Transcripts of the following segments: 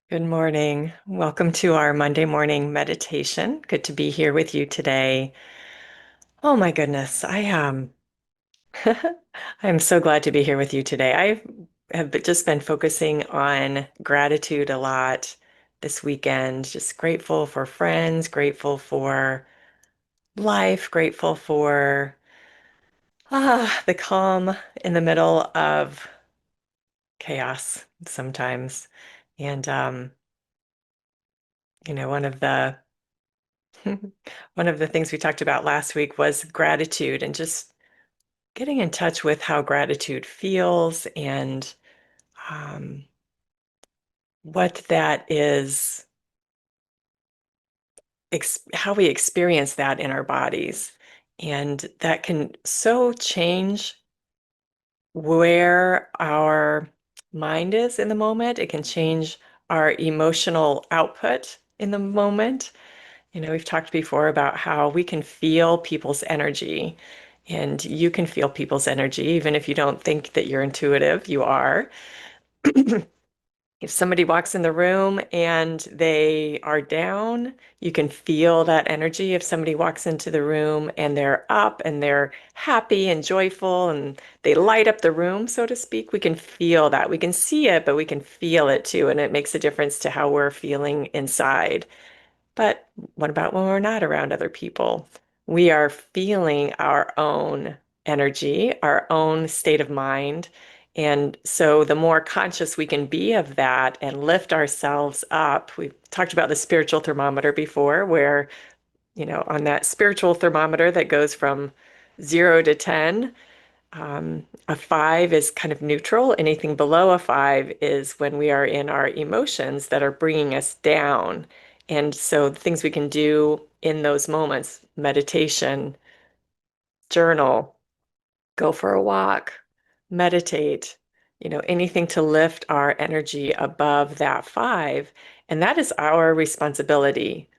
Good morning. Welcome to our Monday morning meditation. Good to be here with you today. Oh my goodness, I'm so glad to be here with you today. Just been focusing on gratitude a lot this weekend. Just grateful for friends, grateful for life, grateful for the calm in the middle of chaos sometimes. And one of the one of the things we talked about last week was gratitude and just getting in touch with how gratitude feels and um, what that is, how we experience that in our bodies. And that can so change where our mind is in the moment. It can change our emotional output in the moment. We've talked before about how we can feel people's energy, and you can feel people's energy, even if you don't think that you're intuitive, you are. If somebody walks in the room and they are down, you can feel that energy. If somebody walks into the room and they're up and they're happy and joyful and they light up the room, so to speak, we can feel that. We can see it, but we can feel it too. And it makes a difference to how we're feeling inside. But what about when we're not around other people? We are feeling our own energy, our own state of mind. And so the more conscious we can be of that and lift ourselves up, we've talked about the spiritual thermometer before, where, on that spiritual thermometer that goes from 0 to 10, a 5 is kind of neutral. Anything below a 5 is when we are in our emotions that are bringing us down. And so the things we can do in those moments, meditation, journal, go for a walk, meditate, anything to lift our energy above that 5. And that is our responsibility.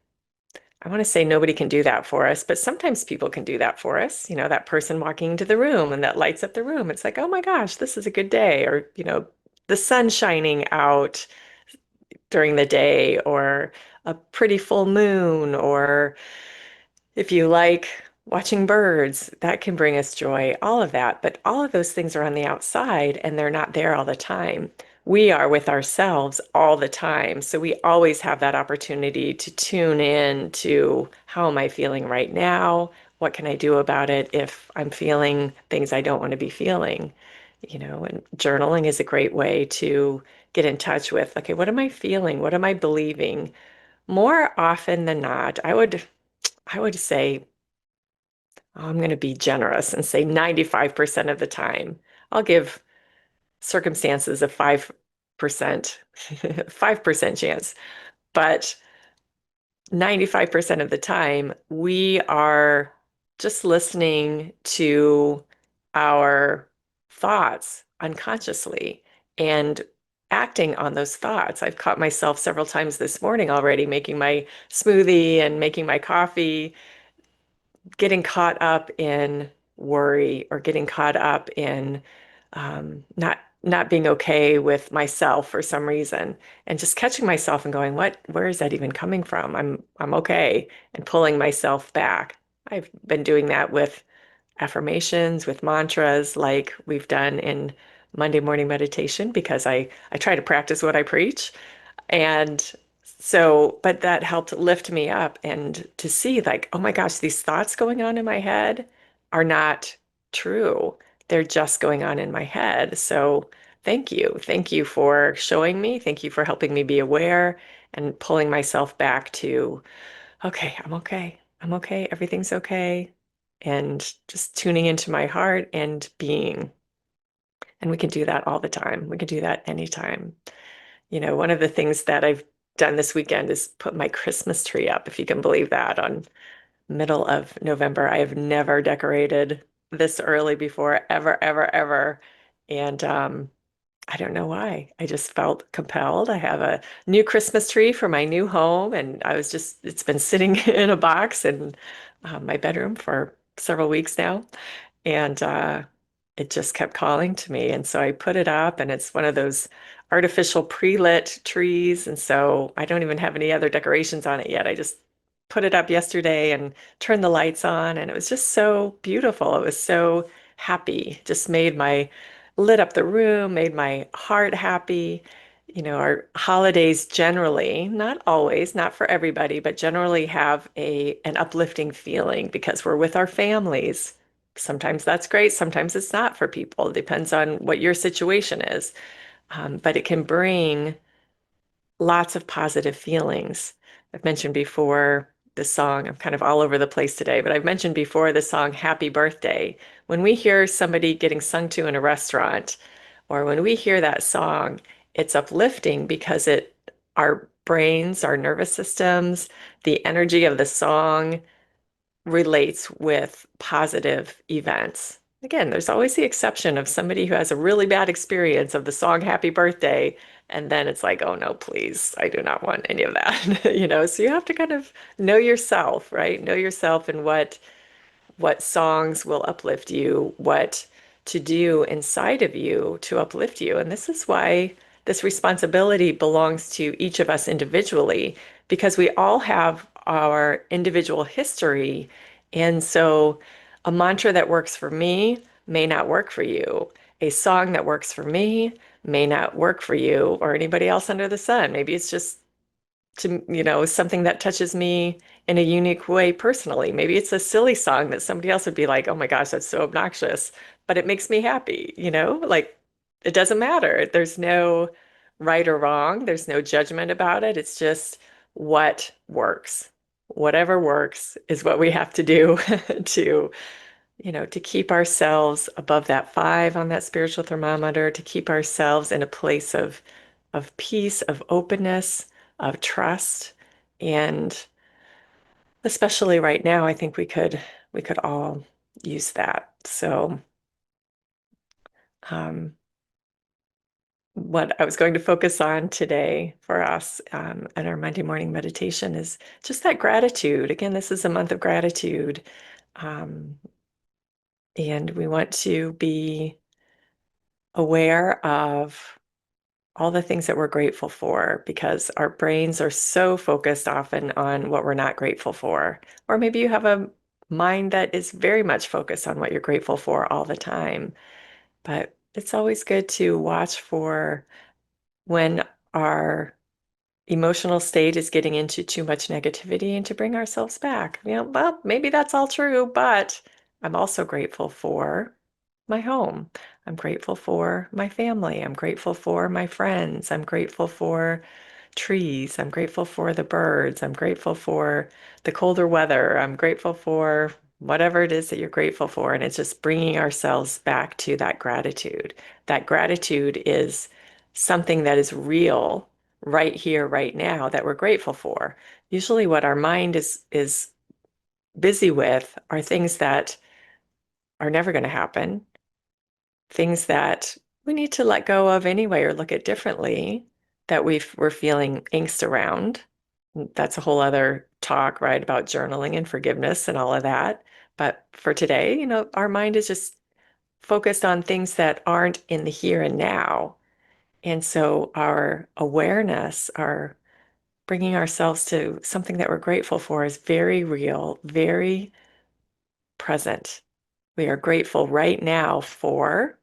I want to say nobody can do that for us, but sometimes people can do that for us. That person walking into the room and that lights up the room. It's like, oh my gosh, this is a good day. Or, the sun shining out during the day, or a pretty full moon, or if you like watching birds, that can bring us joy, all of that. But all of those things are on the outside and they're not there all the time. We are with ourselves all the time. So we always have that opportunity to tune in to how am I feeling right now? What can I do about it if I'm feeling things I don't want to be feeling? And journaling is a great way to get in touch with, okay, what am I feeling? What am I believing? More often than not, I would say, I'm going to be generous and say 95% of the time. I'll give circumstances a 5%, 5% chance. But 95% of the time, we are just listening to our thoughts unconsciously and acting on those thoughts. I've caught myself several times this morning already making my smoothie and making my coffee, getting caught up in worry or getting caught up in not being okay with myself for some reason, and just catching myself and going, where is that even coming from? I'm okay, and pulling myself back. I've been doing that with affirmations, with mantras like we've done in Monday morning meditation, because I try to practice what I preach. And so, but that helped lift me up and to see, like, oh my gosh, these thoughts going on in my head are not true. They're just going on in my head. So thank you. Thank you for showing me. Thank you for helping me be aware and pulling myself back to, okay, I'm okay. I'm okay. Everything's okay. And just tuning into my heart and being. And we can do that all the time. We can do that anytime. One of the things that I've done this weekend is put my Christmas tree up, if you can believe that, on middle of November. I have never decorated this early before, ever, ever, ever. And I don't know why. I just felt compelled. I have a new Christmas tree for my new home, and it's been sitting in a box in my bedroom for several weeks now. And it just kept calling to me. And so I put it up, and it's one of those artificial pre-lit trees. And so I don't even have any other decorations on it yet. I just put it up yesterday and turned the lights on, and it was just so beautiful. It was so happy. Just lit up the room, made my heart happy. Our holidays generally, not always, not for everybody, but generally have an uplifting feeling because we're with our families. Sometimes that's great, sometimes it's not for people. It depends on what your situation is. But it can bring lots of positive feelings. I've mentioned before the song, I'm kind of all over the place today, but I've mentioned before the song Happy Birthday. When we hear somebody getting sung to in a restaurant, or when we hear that song, it's uplifting because our brains, our nervous systems, the energy of the song relates with positive events. Again, there's always the exception of somebody who has a really bad experience of the song Happy Birthday, and then it's like, oh no, please, I do not want any of that. So you have to kind of know yourself, right? Know yourself and what songs will uplift you, what to do inside of you to uplift you. And this is why this responsibility belongs to each of us individually, because we all have our individual history. And so a mantra that works for me may not work for you. A song that works for me may not work for you or anybody else under the sun. Maybe it's just something that touches me in a unique way personally. Maybe it's a silly song that somebody else would be like, oh my gosh, that's so obnoxious, but it makes me happy. Like it doesn't matter. There's no right or wrong. There's no judgment about it. It's just what works. Whatever works is what we have to do to to keep ourselves above that 5 on that spiritual thermometer, to keep ourselves in a place of peace, of openness, of trust. And especially right now, I think we could all use that. So um, what I was going to focus on today for us in our Monday morning meditation is just that gratitude. Again, this is a month of gratitude. Um, and we want to be aware of all the things that we're grateful for because our brains are so focused often on what we're not grateful for. Or maybe you have a mind that is very much focused on what you're grateful for all the time. But it's always good to watch for when our emotional state is getting into too much negativity and to bring ourselves back. Well, maybe that's all true, but I'm also grateful for my home. I'm grateful for my family. I'm grateful for my friends. I'm grateful for trees. I'm grateful for the birds. I'm grateful for the colder weather. I'm grateful for whatever it is that you're grateful for. And it's just bringing ourselves back to that gratitude. That gratitude is something that is real right here, right now, that we're grateful for. Usually what our mind is busy with are things that are never going to happen, things that we need to let go of anyway or look at differently that we're feeling angst around. That's a whole other talk, right, about journaling and forgiveness and all of that. But for today, our mind is just focused on things that aren't in the here and now. And so our awareness, our bringing ourselves to something that we're grateful for is very real, very present. We are grateful right now for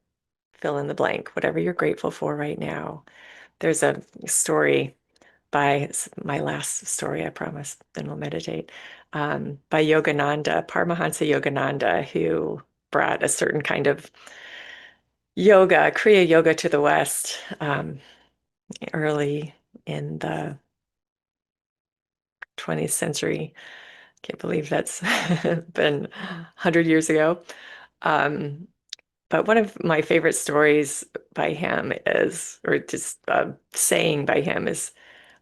fill in the blank, whatever you're grateful for right now. There's a story my last story, I promise, then we'll meditate, by Yogananda, Paramahansa Yogananda, who brought a certain kind of yoga, Kriya yoga to the West early in the 20th century. Can't believe that's been 100 years ago. Um, but one of my favorite stories by him is, or just saying by him is,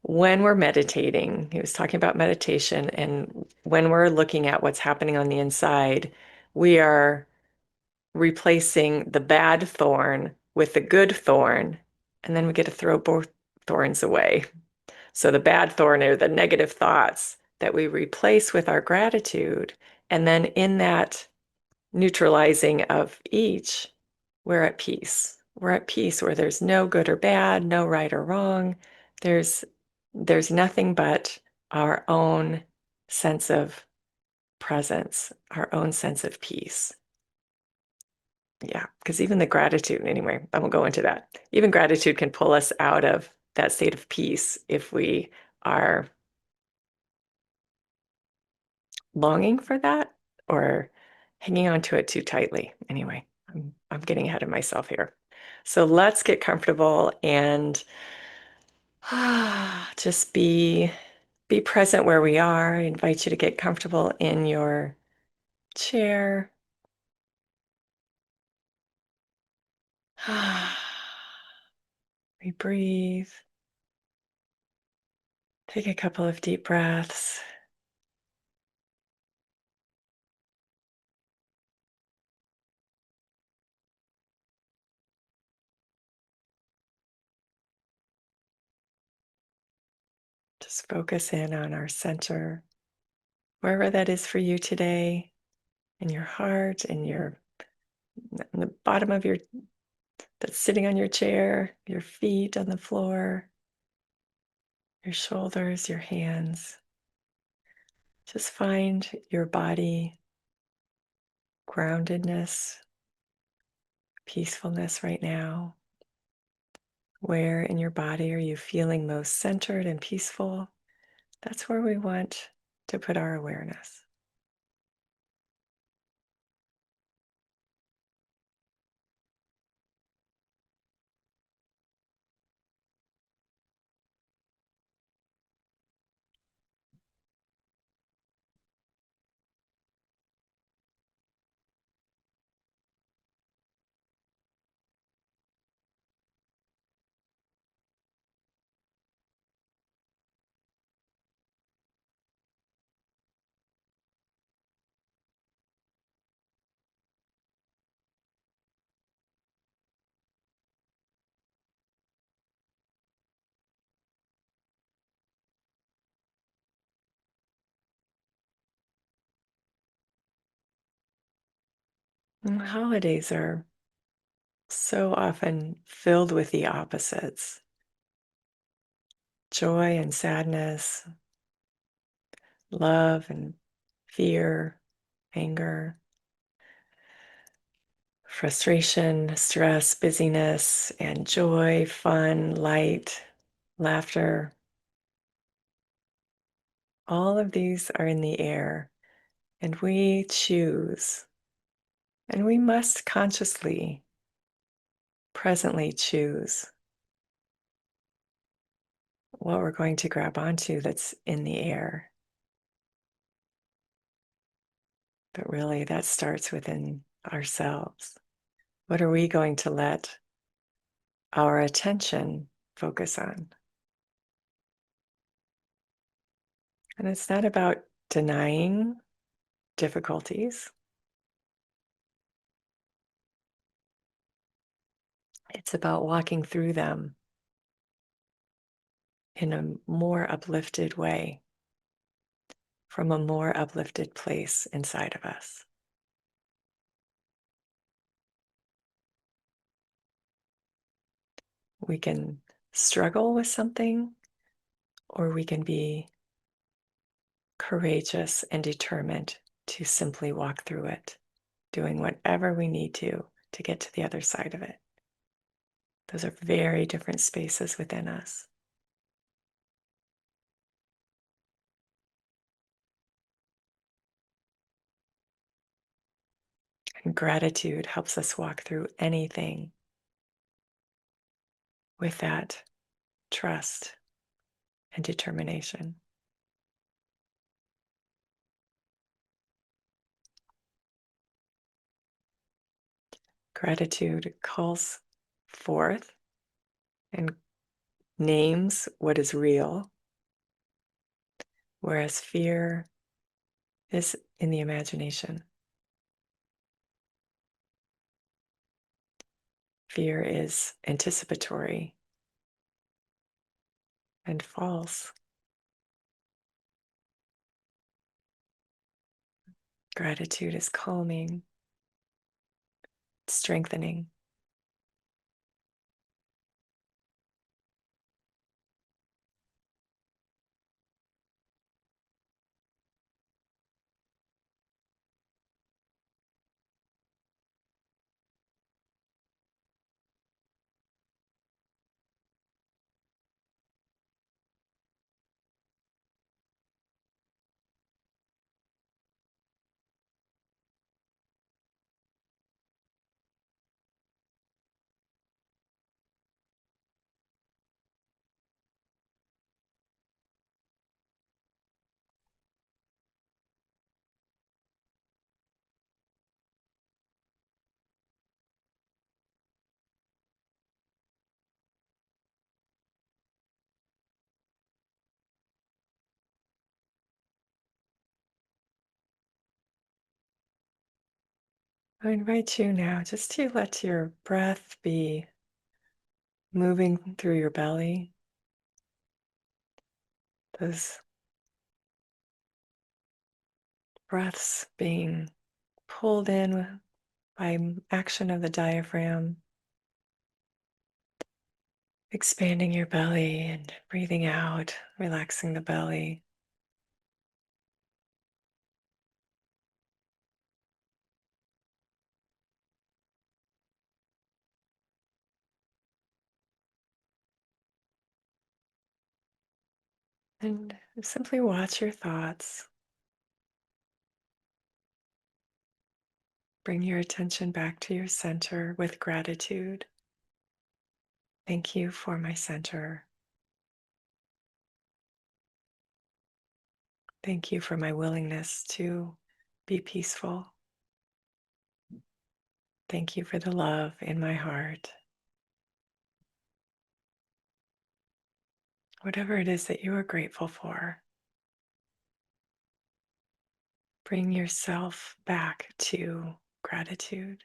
when we're meditating, he was talking about meditation, and when we're looking at what's happening on the inside, we are replacing the bad thorn with the good thorn, and then we get to throw both thorns away. So the bad thorn are the negative thoughts that we replace with our gratitude. And then in that neutralizing of each, we're at peace. We're at peace where there's no good or bad, no right or wrong. There's there's nothing but our own sense of presence, our own sense of peace. Yeah, because even the gratitude, anyway, I won't go into that. Even gratitude can pull us out of that state of peace if we are longing for that or hanging on to it too tightly. Anyway, I'm getting ahead of myself here. So let's get comfortable and just be present where we are. I invite you to get comfortable in your chair. We breathe. Take a couple of deep breaths. Just focus in on our center, wherever that is for you today, in your heart, in the bottom of your that's sitting on your chair, your feet on the floor, your shoulders, your hands. Just find your body groundedness, peacefulness right now. Where in your body are you feeling most centered and peaceful? That's where we want to put our awareness. And holidays are so often filled with the opposites: joy and sadness, love and fear, anger, frustration, stress, busyness, and joy, fun, light, laughter. All of these are in the air, and we choose, and we must consciously, presently choose what we're going to grab onto that's in the air. But really, that starts within ourselves. What are we going to let our attention focus on? And it's not about denying difficulties, it's about walking through them in a more uplifted way, from a more uplifted place inside of us. We can struggle with something, or we can be courageous and determined to simply walk through it, doing whatever we need to get to the other side of it. Those are very different spaces within us. And gratitude helps us walk through anything with that trust and determination. Gratitude calls forth and names what is real, whereas fear is in the imagination. Fear is anticipatory and false. Gratitude is calming, strengthening. I invite you now just to let your breath be moving through your belly. Those breaths being pulled in by action of the diaphragm, expanding your belly and breathing out, relaxing the belly. And simply watch your thoughts. Bring your attention back to your center with gratitude. Thank you for my center. Thank you for my willingness to be peaceful. Thank you for the love in my heart. Whatever it is that you are grateful for, bring yourself back to gratitude.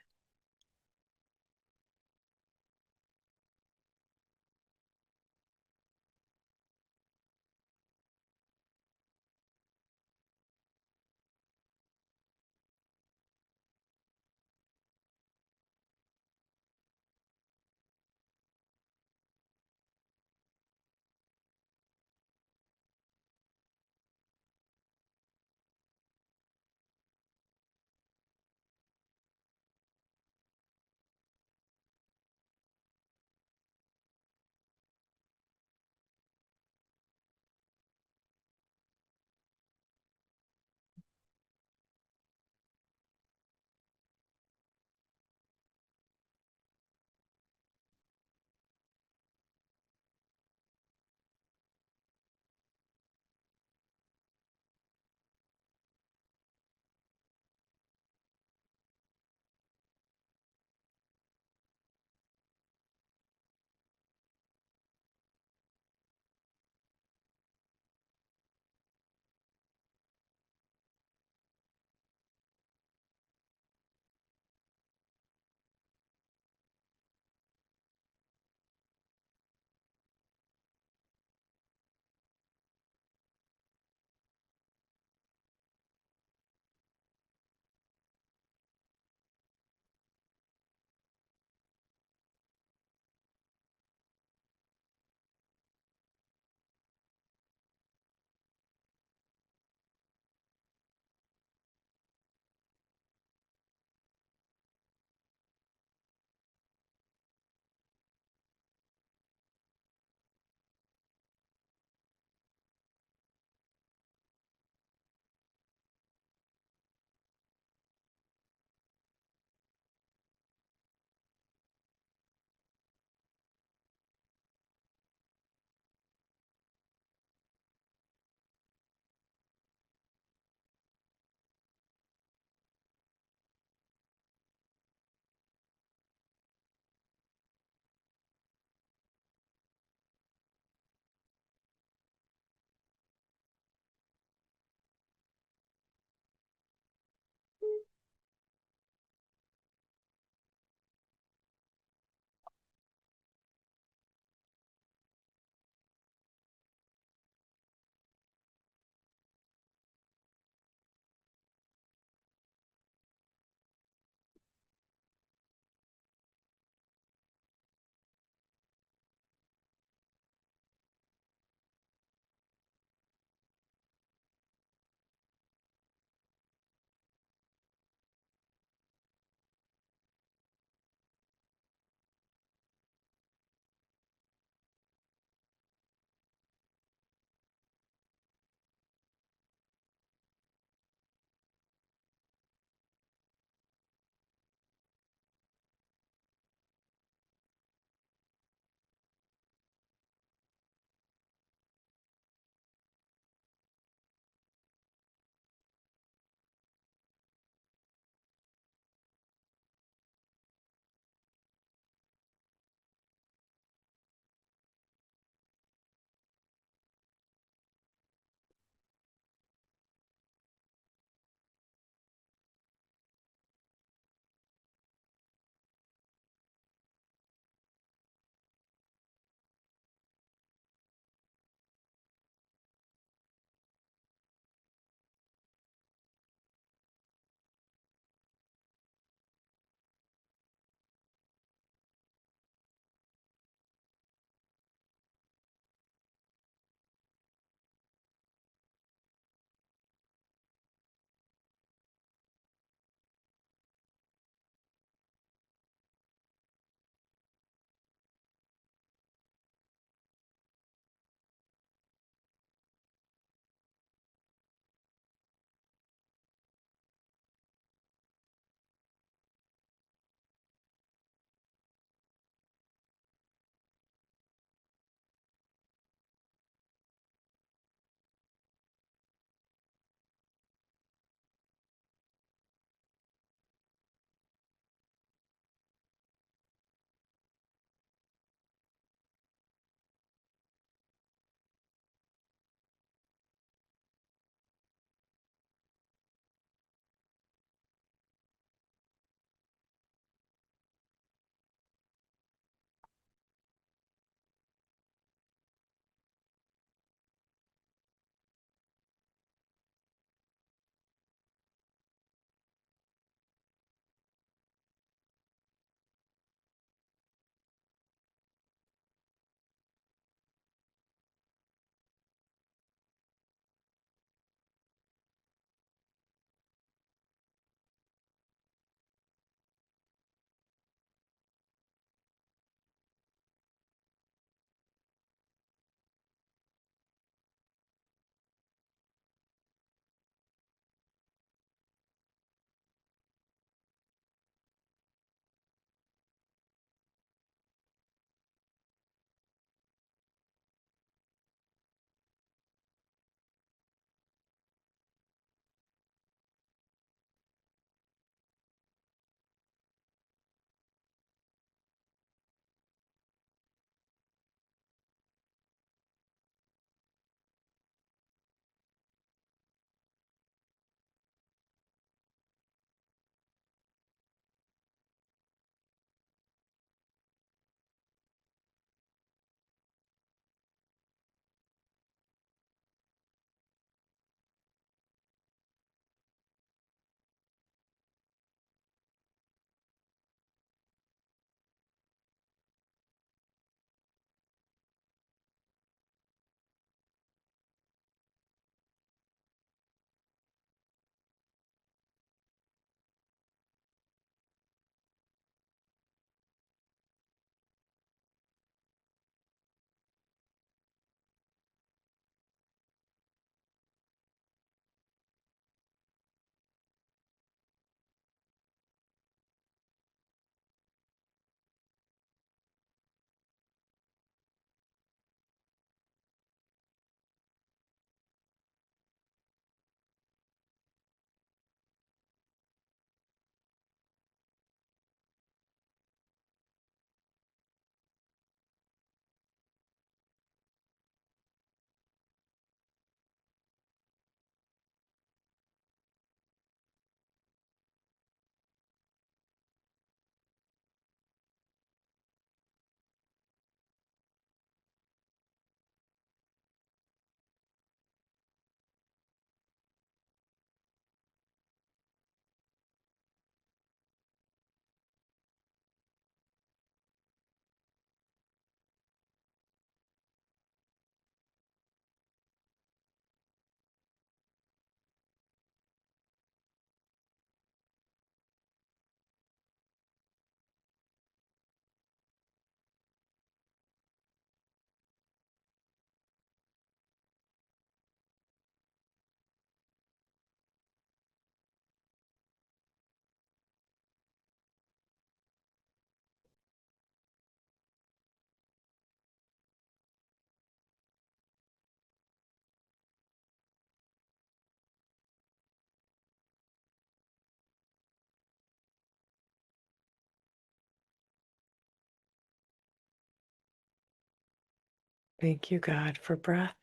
Thank you, God, for breath.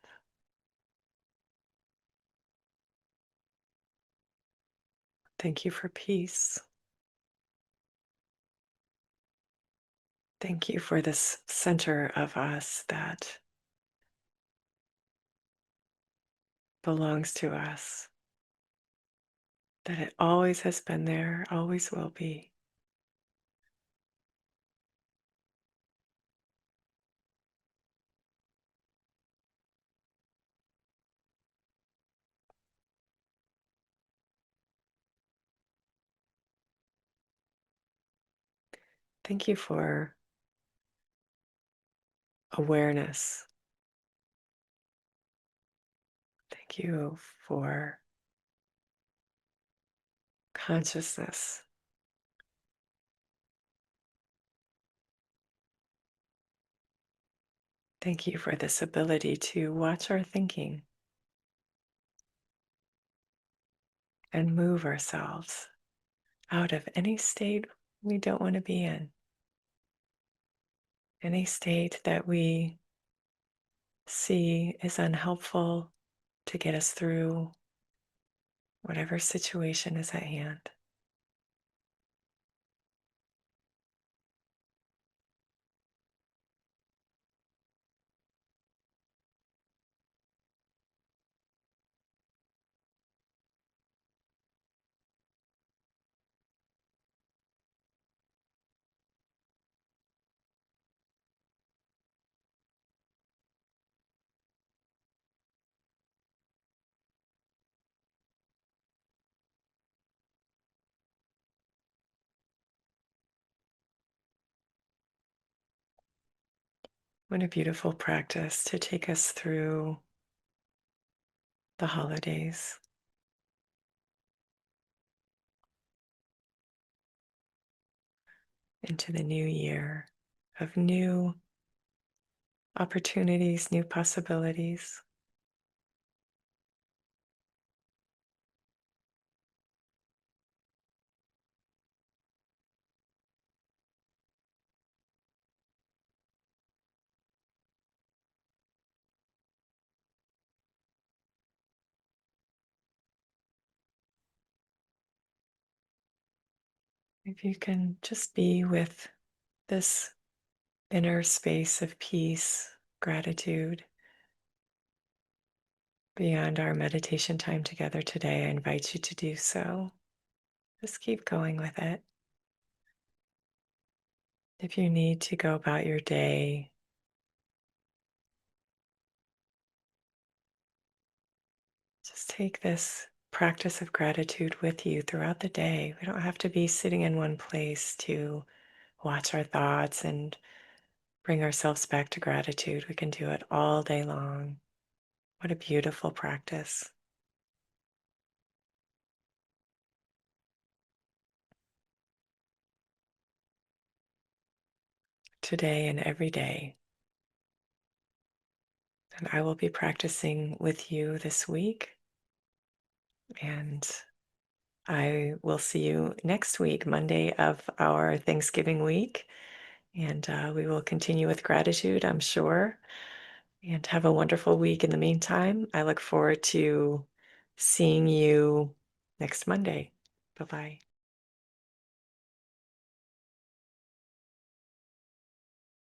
Thank you for peace. Thank you for this center of us that belongs to us, that it always has been there, always will be. Thank you for awareness. Thank you for consciousness. Thank you for this ability to watch our thinking and move ourselves out of any state we don't want to be in, any state that we see is unhelpful to get us through whatever situation is at hand. What a beautiful practice to take us through the holidays into the new year of new opportunities, new possibilities. If you can just be with this inner space of peace, gratitude, beyond our meditation time together today, I invite you to do so. Just keep going with it. If you need to go about your day, just take this practice of gratitude with you throughout the day. We don't have to be sitting in one place to watch our thoughts and bring ourselves back to gratitude. We can do it all day long. What a beautiful practice. Today and every day. And I will be practicing with you this week. And I will see you next week, Monday of our Thanksgiving week. And we will continue with gratitude, I'm sure. And have a wonderful week in the meantime. I look forward to seeing you next Monday. Bye bye.